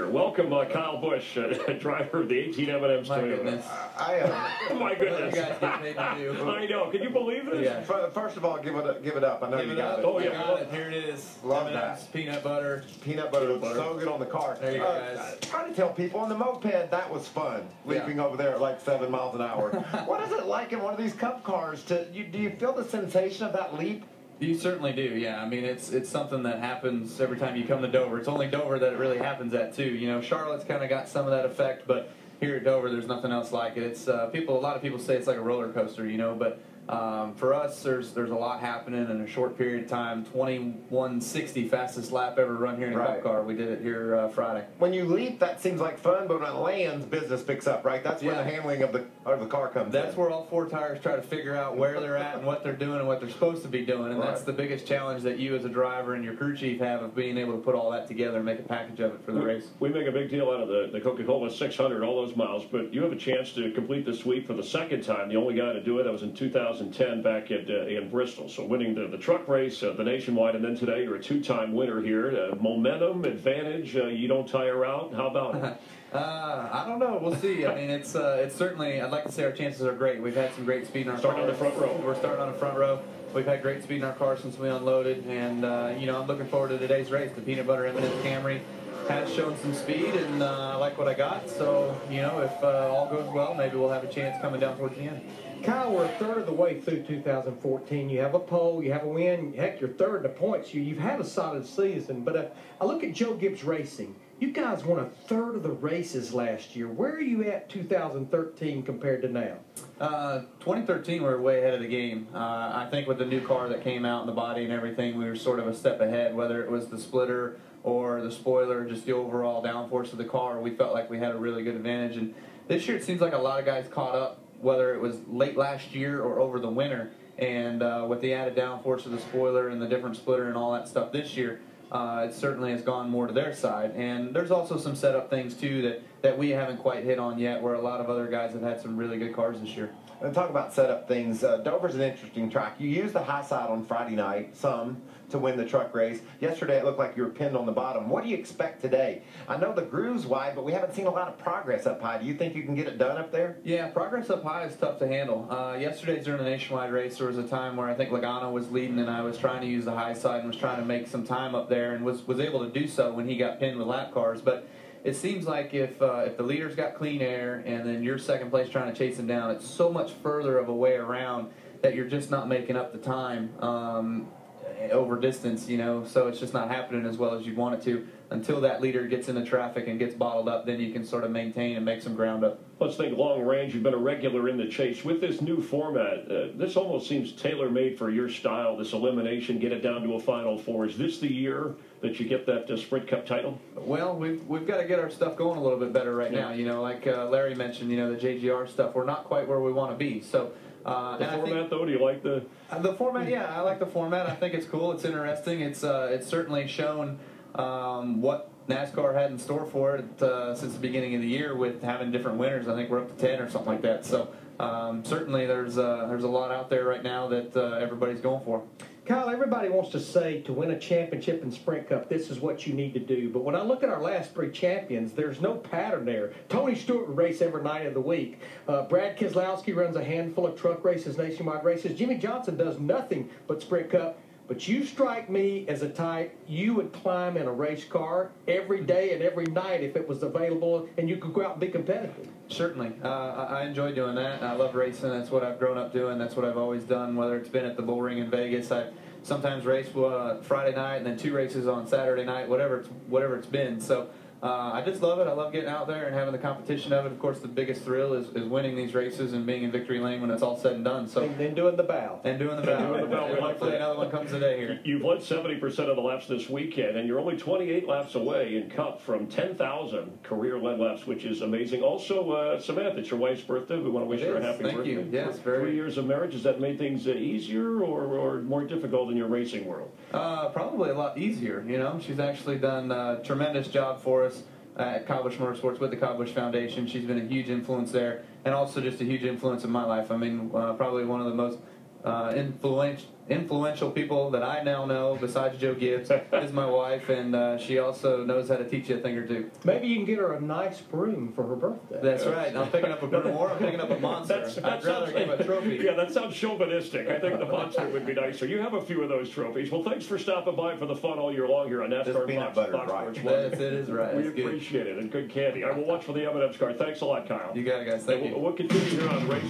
here. Welcome, Kyle Busch, driver of the 18 M&M's My Toyota. goodness. My goodness. You guys get paid to do. I know. Can you believe this? Yeah. First of all, give it up. I know you got it. Oh, You yeah. got it. Here it is. Love M&M's, peanut butter. Peanut butter was so good on the car. There you go, guys. Trying to tell people on the moped that was fun, leaping over there at like 7 miles an hour. What is it like in one of these cup cars? Do you feel the sensation of that leap? You certainly do, yeah. I mean, it's something that happens every time you come to Dover. It's only Dover that it really happens at, too. You know, Charlotte's kind of got some of that effect, but here at Dover, there's nothing else like it. It's a lot of people say it's like a roller coaster, you know, but for us, there's a lot happening in a short period of time. 21:60, fastest lap ever run here in a cup car. We did it here Friday. When you leap, that seems like fun, but when it lands, business picks up, right? That's where the handling of the car comes in. That's where all four tires try to figure out where they're at and what they're doing and what they're supposed to be doing, and that's the biggest challenge that you as a driver and your crew chief have of being able to put all that together and make a package of it for the race. We make a big deal out of the Coca-Cola 600, all those miles, but you have a chance to complete the sweep for the second time. The only guy to do it, that was in 2010 back in Bristol. So winning the truck race, the nationwide, and then today you're a two-time winner here. Momentum, advantage, you don't tire out. How about it? I don't know. We'll see. I mean, it's certainly, I'd like to say our chances are great. We've had some great speed in our Starting car. on the front row. We're starting on the front row. We've had great speed in our car since we unloaded, and you know, I'm looking forward to today's race. The peanut butter M&M Camry has shown some speed, and I like what I got. So, you know, if all goes well, maybe we'll have a chance coming down towards the end. Kyle, we're a third of the way through 2014. You have a pole, you have a win, heck, you're third in the points. You've had a solid season, but I look at Joe Gibbs Racing. You guys won a third of the races last year. Where are you at 2013 compared to now? 2013, we were way ahead of the game. I think with the new car that came out and the body and everything, we were sort of a step ahead, whether it was the splitter or the spoiler, just the overall downforce of the car. We felt like we had a really good advantage. And this year it seems like a lot of guys caught up, whether it was late last year or over the winter. And with the added downforce of the spoiler and the different splitter and all that stuff this year, it certainly has gone more to their side. And there's also some setup things, too, that we haven't quite hit on yet, where a lot of other guys have had some really good cars this year. And talk about setup things. Dover's an interesting track. You used the high side on Friday night, to win the truck race. Yesterday, it looked like you were pinned on the bottom. What do you expect today? I know the groove's wide, but we haven't seen a lot of progress up high. Do you think you can get it done up there? Yeah, progress up high is tough to handle. Yesterday during the nationwide race, there was a time where I think Logano was leading, and I was trying to use the high side and was trying to make some time up there, and was able to do so when he got pinned with lap cars. But it seems like if the leader's got clean air and then you're second place trying to chase him down, it's so much further of a way around that you're just not making up the time over distance, you know, so it's just not happening as well as you'd want it to. Until that leader gets into traffic and gets bottled up, then you can sort of maintain and make some ground up. Let's think long range. You've been a regular in the chase. With this new format, this almost seems tailor-made for your style, this elimination, get it down to a Final Four. Is this the year that you get that Sprint Cup title? Well, we've got to get our stuff going a little bit better right now. You know, like Larry mentioned, you know, the JGR stuff, we're not quite where we want to be. So the format, though, do you like the format? Yeah, I like the format. I think it's cool. It's interesting. It's certainly shown what NASCAR had in store for it since the beginning of the year with having different winners. I think we're up to 10 or something like that. So certainly there's a lot out there right now that everybody's going for. Kyle, everybody wants to say to win a championship in Sprint Cup, this is what you need to do. But when I look at our last three champions, there's no pattern there. Tony Stewart would race every night of the week. Brad Keselowski runs a handful of truck races, nationwide races. Jimmy Johnson does nothing but Sprint Cup. But you strike me as a type, you would climb in a race car every day and every night if it was available and you could go out and be competitive. Certainly. I enjoy doing that. I love racing. That's what I've grown up doing. That's what I've always done, whether it's been at the Bull Ring in Vegas. I sometimes race Friday night and then 2 races on Saturday night, whatever it's been. So I just love it. I love getting out there and having the competition of it. Of course, the biggest thrill is winning these races and being in victory lane when it's all said and done. So and doing the bow. And doing the bow. Hopefully another one comes today here. You've led 70% of the laps this weekend, and you're only 28 laps away in Cup from 10,000 career led laps, which is amazing. Also, Samantha, it's your wife's birthday. We want to wish her a happy birthday. Thank you. Yes, 3 years of marriage, has that made things easier or more difficult in your racing world? Probably a lot easier. You know, she's actually done a tremendous job for us at Kyle Busch Motorsports with the Kyle Busch Foundation. She's been a huge influence there, and also just a huge influence in my life. I mean, probably one of the most influential people that I now know, besides Joe Gibbs, is my wife, and she also knows how to teach you a thing or two. Maybe you can get her a nice broom for her birthday. That's right. I'm picking up a broom, or I'm picking up a monster. I'd rather give a trophy. Yeah, that sounds chauvinistic. I think the monster would be nicer. You have a few of those trophies. Well, thanks for stopping by for the fun all year long here on NASCAR peanut Fox butter, Sports right? One. It is right. We It's good. appreciate it, and good candy. I will watch for the M&M's car. Thanks a lot, Kyle. You got it, guys. Thank you. We'll continue here on Race.